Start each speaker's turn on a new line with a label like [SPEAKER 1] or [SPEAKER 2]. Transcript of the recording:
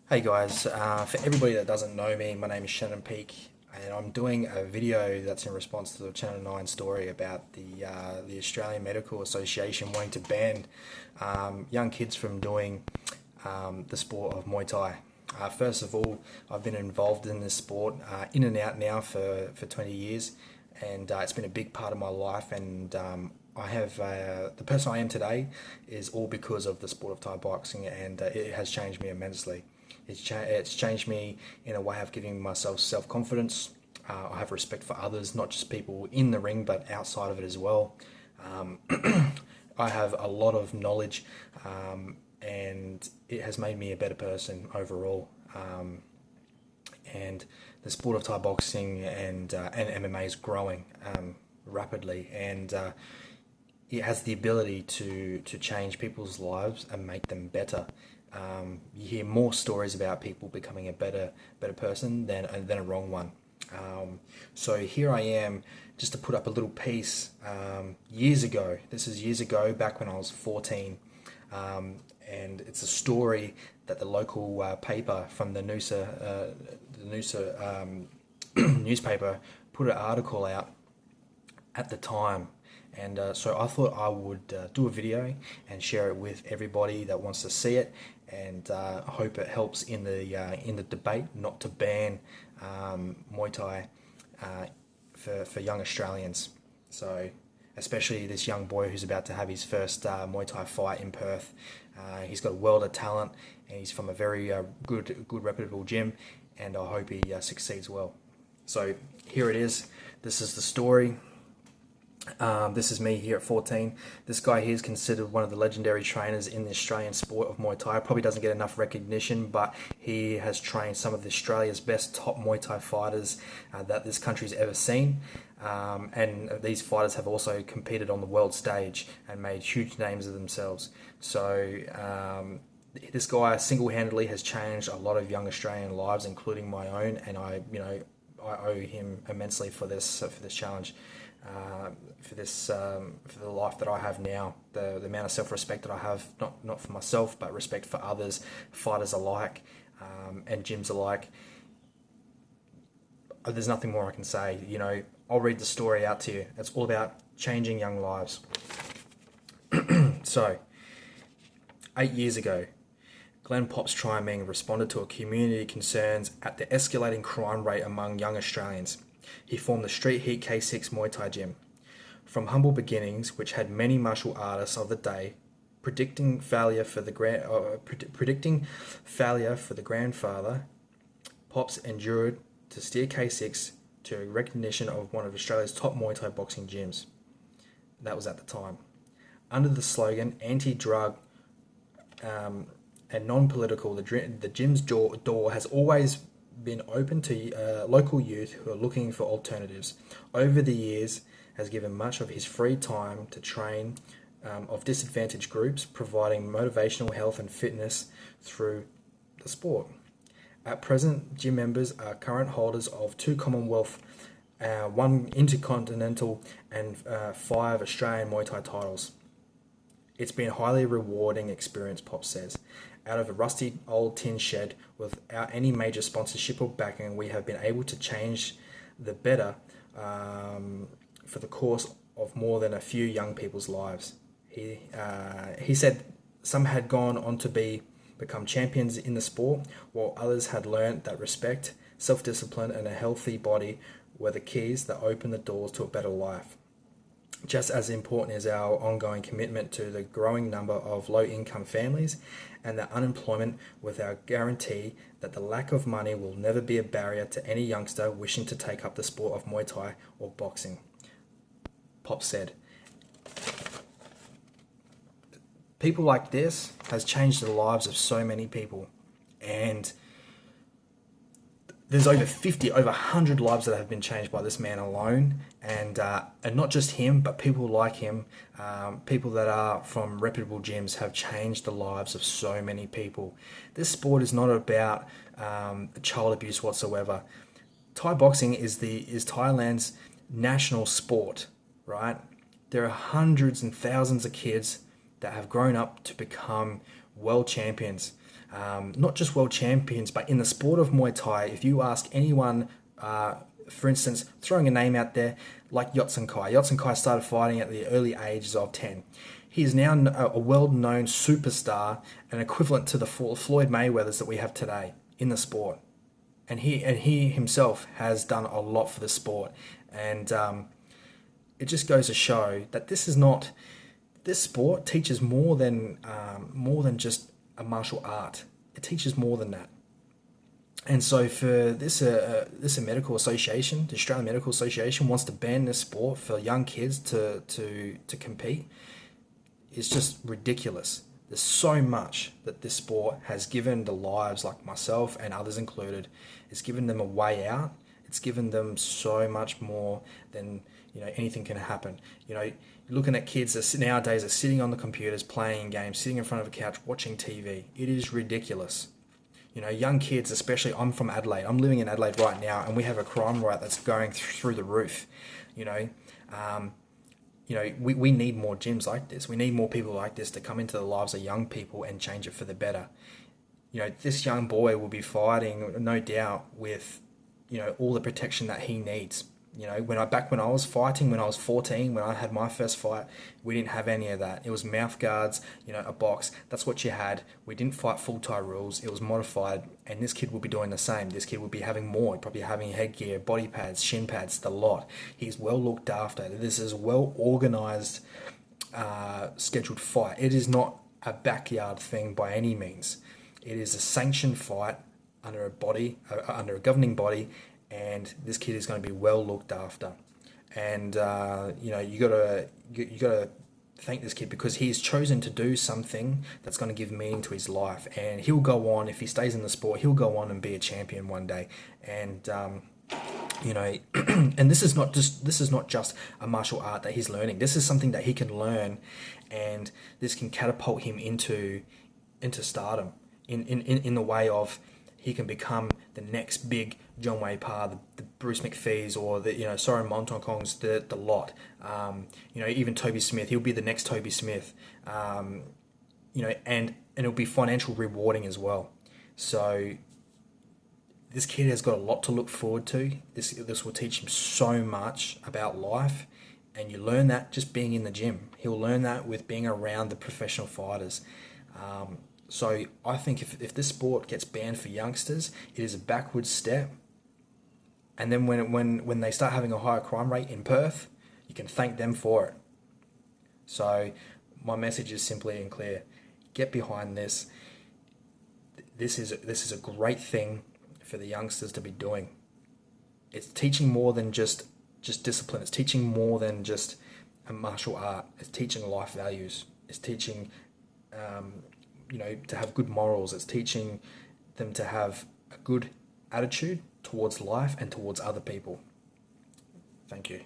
[SPEAKER 1] Hey guys, for everybody that doesn't know me, my name is Shannon Peak, and I'm doing a video that's in response to the Channel 9 story about the Australian Medical Association wanting to ban young kids from doing the sport of Muay Thai. First of all, I've been involved in this sport in and out now for 20 years, and it's been a big part of my life, and I have the person I am today is all because of the sport of Thai boxing, and it has changed me immensely. It's changed me in a way of giving myself self-confidence. I have respect for others, not just people in the ring, but outside of it as well. Um, I have a lot of knowledge, and it has made me a better person overall. And the sport of Thai boxing and MMA is growing rapidly, and it has the ability to change people's lives and make them better. You hear more stories about people becoming a better person than a wrong one. So here I am, just to put up a little piece years ago. This is years ago, back when I was 14, and it's a story that the local paper from the Noosa newspaper put an article out at the time. And so I thought I would do a video and share it with everybody that wants to see it, and I hope it helps in the debate not to ban Muay Thai for young Australians. So especially this young boy who's about to have his first Muay Thai fight in Perth. He's got a world of talent, and he's from a very good reputable gym, and I hope he succeeds well. So here it is. This is the story. This is me here at 14. This guy here is considered one of the legendary trainers in the Australian sport of Muay Thai. Probably doesn't get enough recognition, but he has trained some of Australia's best top Muay Thai fighters that this country's ever seen. And these fighters have also competed on the world stage and made huge names of themselves. So this guy single-handedly has changed a lot of young Australian lives, including my own, and I owe him immensely for this challenge. For the life that I have now, the amount of self-respect that I have, not for myself, but respect for others, fighters alike, and gyms alike. There's nothing more I can say. I'll read the story out to you. It's all about changing young lives. So, 8 years ago, Glenn Pops Triaming responded to a community concerns at the escalating crime rate among young Australians. He formed the Street Heat K6 Muay Thai gym. From humble beginnings, which had many martial artists of the day, predicting failure for the grandfather, Pops endured to steer K6 to recognition of one of Australia's top Muay Thai boxing gyms. That was at the time. Under the slogan anti-drug and non-political, the gym's door has always been open to local youth who are looking for alternatives. Over the years, has given much of his free time to train of disadvantaged groups, providing motivational health and fitness through the sport. At present, gym members are current holders of 2 Commonwealth, 1 Intercontinental, and 5 Australian Muay Thai titles. It's been a highly rewarding experience, Pop says. Out of a rusty old tin shed without any major sponsorship or backing, we have been able to change the better for the course of more than a few young people's lives. He said some had gone on to become champions in the sport, while others had learnt that respect, self-discipline, and a healthy body were the keys that opened the doors to a better life. Just as important is our ongoing commitment to the growing number of low-income families and the unemployment, with our guarantee that the lack of money will never be a barrier to any youngster wishing to take up the sport of Muay Thai or boxing. Pop said, people like this has changed the lives of so many people, and there's over 100 lives that have been changed by this man alone, and not just him, but people like him, people that are from reputable gyms have changed the lives of so many people. This sport is not about child abuse whatsoever. Thai boxing is Thailand's national sport, right? There are hundreds and thousands of kids that have grown up to become world champions. not just world champions, but in the sport of Muay Thai. If you ask anyone, for instance, throwing a name out there like Yotsun Kai. Yotsun Kai started fighting at the early ages of 10. He is now a well-known superstar, an equivalent to the Floyd Mayweathers that we have today in the sport. And he himself has done a lot for the sport. And it just goes to show that this sport teaches more than just a martial art. It teaches more than that. And so for this medical association, the Australian Medical Association wants to ban this sport for young kids to compete. It's just ridiculous. There's so much that this sport has given the lives like myself and others included. It's given them a way out. It's given them so much more than anything can happen. You're looking at kids that nowadays are sitting on the computers, playing games, sitting in front of a couch, watching TV. It is ridiculous. Young kids, especially. I'm from Adelaide. I'm living in Adelaide right now, and we have a crime rate that's going through the roof. We need more gyms like this. We need more people like this to come into the lives of young people and change it for the better. This young boy will be fighting, no doubt, with, all the protection that he needs. When I was fighting, when I was 14, when I had my first fight, we didn't have any of that. It was mouth guards, a box. That's what you had. We didn't fight full Thai rules. It was modified, and this kid will be doing the same. This kid will be having more, probably having headgear, body pads, shin pads, the lot. He's well looked after. This is a well organized, scheduled fight. It is not a backyard thing by any means. It is a sanctioned fight under a governing body. And this kid is going to be well looked after, and you gotta thank this kid because he's chosen to do something that's going to give meaning to his life, and he'll go on, if he stays in the sport, he'll go on and be a champion one day. And and this is not just a martial art that he's learning. This is something that he can learn, and this can catapult him into stardom in the way of he can become the next big John Wei Pa, the Bruce McPhee's, or the Soren Montonkongs, the lot. Even Toby Smith, he'll be the next Toby Smith. And it'll be financial rewarding as well. So this kid has got a lot to look forward to. This will teach him so much about life, and you learn that just being in the gym. He'll learn that with being around the professional fighters. So I think if this sport gets banned for youngsters, it is a backward step. And then when they start having a higher crime rate in Perth, you can thank them for it. So my message is simply and clear: get behind this. This is a great thing for the youngsters to be doing. It's teaching more than just discipline. It's teaching more than just a martial art. It's teaching life values. It's teaching to have good morals. It's teaching them to have a good attitude towards life and towards other people. Thank you.